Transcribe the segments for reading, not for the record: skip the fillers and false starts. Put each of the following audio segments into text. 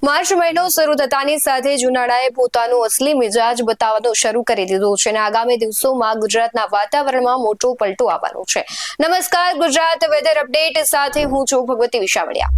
March મહિનો શરૂ થતાની સાથે જ ઉનાળાએ પોતાનું અસલી મિજાજ બતાવવાનું શરૂ કરી દીધું છે અને આગામી દિવસોમાં ગુજરાતના વાતાવરણમાં મોટો પલટો આવવાનો છે. નમસ્કાર, ગુજરાત વેધર અપડેટ સાથે હું છું ભગવતી વિશાવડિયા.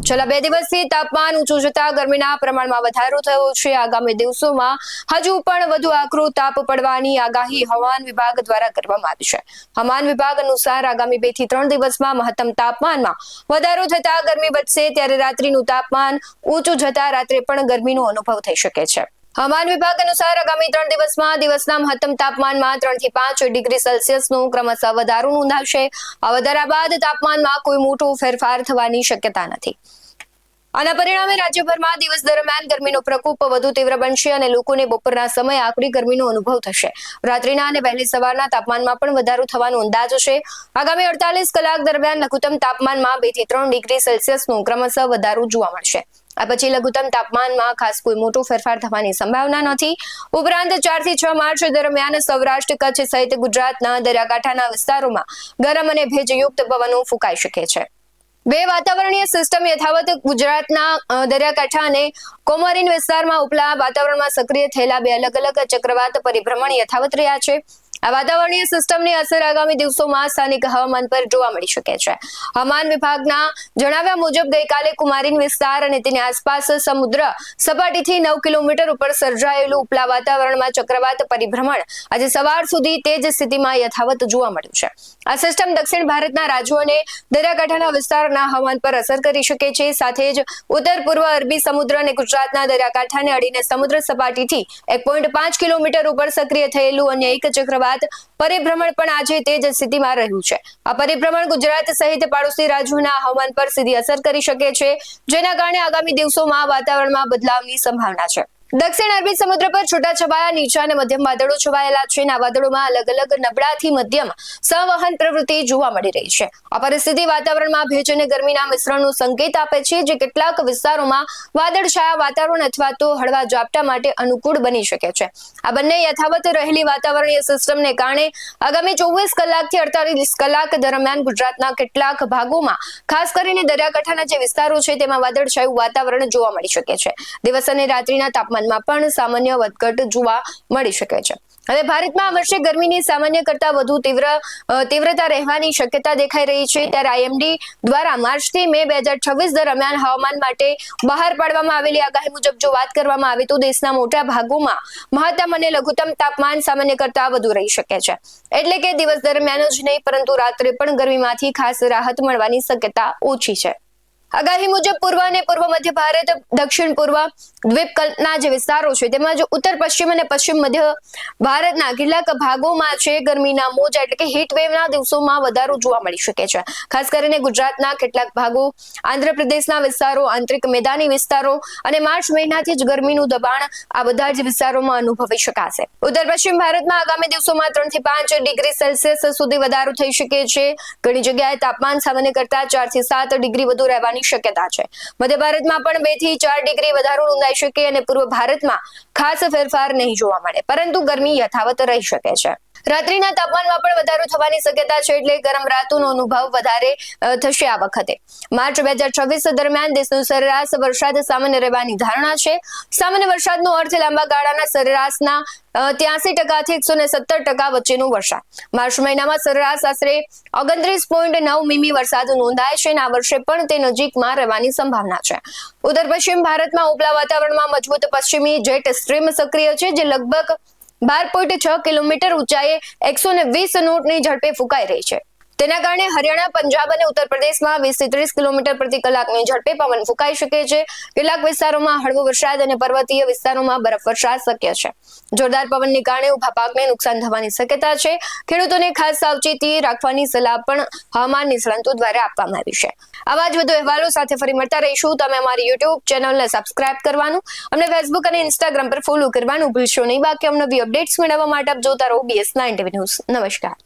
છેલ્લા 2 દિવસથી તાપમાન ઊંચું જતા ગરમીના પ્રમાણમાં વધારો થયો છે. આગામી દિવસોમાં હજુ પણ વધુ આકરો તાપ પડવાની આગાહી હવામાન વિભાગ દ્વારા કરવામાં આવી છે. હવામાન વિભાગ અનુસાર આગામી 2 થી 3 દિવસમાં મહત્તમ તાપમાનમાં વધારો થતા ગરમી વધશે, ત્યારે રાત્રિનું તાપમાન ઊંચું જતા રાત્રે પણ ગરમીનો અનુભવ થઈ શકે છે. હવામાન વિભાગ અનુસાર આગામી 3 દિવસમાં દિવસના મહત્તમ તાપમાનમાં 3 થી 5 ડિગ્રી સેલ્સિયસનો ક્રમશઃ વધારો નોંધાશે. આ વધારા બાદ તાપમાનમાં કોઈ મોટો ફેરફાર થવાની શક્યતા નથી. આના પરિણામે રાજ્યભરમાં દિવસ દરમિયાન ગરમીનો પ્રકોપ વધુ તીવ્ર બનશે અને લોકોને બપોરના સમયે આકરી ગરમીનો અનુભવ થશે. રાત્રિના અને વહેલી સવારના તાપમાનમાં પણ વધારો થવાનો અંદાજ છે. આગામી 48 કલાક દરમિયાન લઘુત્તમ તાપમાનમાં 2 થી 3 ડિગ્રી સેલ્સિયસનો ક્રમશઃ વધારો જોવા મળશે. આ પછી લઘુત્તમ તાપમાનમાં ખાસ કોઈ મોટો ફેરફાર થવાની સંભાવના નથી. ઉપરાંત 4 થી 6 માર્ચ દરમિયાન સૌરાષ્ટ્ર, કચ્છ સહિત ગુજરાતના દરિયાકાંઠાના વિસ્તારોમાં ગરમ અને ભેજયુક્ત પવનો ફૂંકાઈ શકે છે. 2 વાતાવરણીય સિસ્ટમ યથાવત ગુજરાતના દરિયાકાંઠા અને કોમોરીન વિસ્તારમાં ઉપલા વાતાવરણમાં સક્રિય થયેલા 2 અલગ અલગ ચક્રવાત પરિભ્રમણ યથાવત રહ્યા છે. આ વાતાવરણીય સિસ્ટમની અસર આગામી દિવસોમાં સ્થાનિક હવામાન પર જોવા મળી શકે છે. હવામાન વિભાગના જણાવ્યા મુજબ ગઈકાલે કુમારીન વિસ્તાર અને તેની આસપાસ સમુદ્ર સપાટીથી 9 કિલોમીટર ઉપર સર્જાયેલું ઉપલા વાતાવરણમાં ચક્રવાત પરિભ્રમણ આજે સવાર સુધી તે જ સ્થિતિમાં યથાવત જોવા મળ્યું છે. આ સિસ્ટમ દક્ષિણ ભારતના રાજ્યો અને દરિયાકાંઠાના વિસ્તારના હવામાન પર અસર કરી શકે છે. સાથે જ ઉત્તર પૂર્વ અરબી સમુદ્ર અને ગુજરાતના દરિયાકાંઠાને અડીને સમુદ્ર સપાટીથી 1.5 કિલોમીટર ઉપર સક્રિય થયેલું અન્ય એક ચક્રવાત પરિભ્રમણ પણ આજે તે જ સ્થિતિમાં રહ્યું છે. આ પરિભ્રમણ ગુજરાત સહિત પાડોશી રાજ્યોના હવામાન પર સીધી અસર કરી શકે છે, જેના કારણે આગામી દિવસોમાં વાતાવરણમાં બદલાવની સંભાવના છે. દક્ષિણ અરબી સમુદ્ર પર છૂટાછવાયા નીચા અને મધ્યમ વાદળો છવાયેલા છે. આ વાદળોમાં અલગ અલગ નબળાથી મધ્યમ સંવહન પ્રવૃત્તિ જોવા મળી રહી છે. આ પરિસ્થિતિ વાતાવરણમાં ભેજ અને ગરમીના મિશ્રણનો સંકેત આપે છે, જે કેટલાક વિસ્તારોમાં વાદળછાયા વાતાવરણ અથવા તો હળવા ઝાપટા માટે અનુકૂળ બની શકે છે. આ બંને યથાવત રહેલી વાતાવરણીય સિસ્ટમને કારણે આગામી 24 કલાકથી 48 કલાક દરમિયાન ગુજરાતના કેટલાક ભાગોમાં, ખાસ કરીને દરિયાકાંઠાના જે વિસ્તારો છે તેમાં વાદળછાયું વાતાવરણ જોવા મળી શકે છે. દિવસ અને રાત્રિના તાપમાનમાં પણ સામાન્ય વધઘટ જોવા મળી શકે છે. હવે ભારતમાં આ વર્ષે ગરમીની સામાન્ય કરતા વધુ તીવ્રતા રહેવાની શક્યતા દેખાઈ રહી છે. ત્યારે આઈએમડી દ્વારા માર્ચથી મે 2026 દરમિયાન હવામાન માટે બહાર પાડવામાં આવેલી આગાહી મુજબ જો વાત કરવામાં આવે તો દેશના મોટા ભાગોમાં મહત્તમ અને લઘુત્તમ તાપમાન સામાન્ય કરતા વધુ રહી શકે છે. એટલે કે દિવસ દરમિયાન જ નહીં પરંતુ રાત્રે પણ ગરમીમાંથી ખાસ રાહત મળવાની શક્યતા ઓછી છે. આગાહી મુજબ પૂર્વ અને પૂર્વ મધ્ય ભારત, દક્ષિણ પૂર્વ દ્વીપકલ્પના જે વિસ્તારો છે તેમજ ઉત્તર પશ્ચિમ અને પશ્ચિમ મધ્ય ભારતના કેટલાક ભાગોમાં છે ગરમીના મોજા એટલે કે હીટ વેવના દિવસોમાં વધારો જોવા મળી શકે છે. ખાસ કરીને ગુજરાતના કેટલાક ભાગો, આંધ્રપ્રદેશના વિસ્તારો, આંતરિક મેદાની વિસ્તારો અને માર્ચ મહિનાથી જ ગરમીનું દબાણ આ બધા જ વિસ્તારોમાં અનુભવી શકાશે. ઉત્તર પશ્ચિમ ભારતમાં આગામી દિવસોમાં 3 થી 5 ડિગ્રી સેલ્સિયસ સુધી વધારો થઈ શકે છે. ઘણી જગ્યાએ તાપમાન સામાન્ય કરતા 4 થી 7 ડિગ્રી વધુ રહેવાની શક્યતા છે. મધ્ય ભારતમાં પણ 2 થી 4 ડિગ્રી વધારો નોંધાઈ શકે અને પૂર્વ ભારતમાં ખાસ ફેરફાર નહીં જોવા મળે, પરંતુ ગરમી યથાવત રહી શકે છે. રાત્રિના તાપમાનમાં પણ વધારો થવાની શક્યતા છે, એટલે ગરમ રાતોનો અનુભવ વધારે થશે. આ વખતે માર્ચ 2026 દરમિયાન દેશનો સરેરાશ વરસાદ સામાન્ય રહેવાની ધારણા છે. સામાન્ય વરસાદનો અર્થ લાંબા ગાળાના સરેરાશના 83% થી 170% વચ્ચેનો વરસાદ. માર્ચ મહિનામાં સરેરાશ આશરે 29.9 મીમી વરસાદ નોંધાય છે અને આ વર્ષે પણ તે નજીકમાં રહેવાની સંભાવના છે. ઉત્તર પશ્ચિમ ભારતમાં ઉપલા વાતાવરણમાં મજબૂત પશ્ચિમી જેટ સ્ટ્રીમ સક્રિય છે, જે લગભગ 12.6 કિલોમીટર ઊંચાઈએ 120 નોટની ઝડપે ફૂંકાઈ રહી છે. તેના કારણે હરિયાણા, પંજાબ અને ઉત્તર પ્રદેશમાં 20 થી 30 કિલોમીટર પ્રતિ કલાકની ઝડપે પવન ફૂંકાઈ શકે છે. કેટલાક વિસ્તારોમાં હળવો વરસાદ અને પર્વતીય વિસ્તારોમાં બરફવર્ષા શક્ય છે. જોરદાર પવનને કારણે ઉભા પાકને નુકસાન થવાની શક્યતા છે. ખેડૂતોને ખાસ સાવચેતી રાખવાની સલાહ પણ હવામાન નિષ્ણાતો દ્વારા આપવામાં આવી છે. આવા જ વધુ અહેવાલો સાથે ફરી મળતા રહીશું. તમે અમારી યુટ્યુબ ચેનલને સબસ્ક્રાઇબ કરવાનું, અમને ફેસબુક અને ઇન્સ્ટાગ્રામ પર ફોલો કરવાનું ભૂલશો નહીં. બાકી અમને અપડેટ્સ મેળવવા માટે આપ જોતા રહો BS9 TV ન્યૂઝ. નમસ્કાર.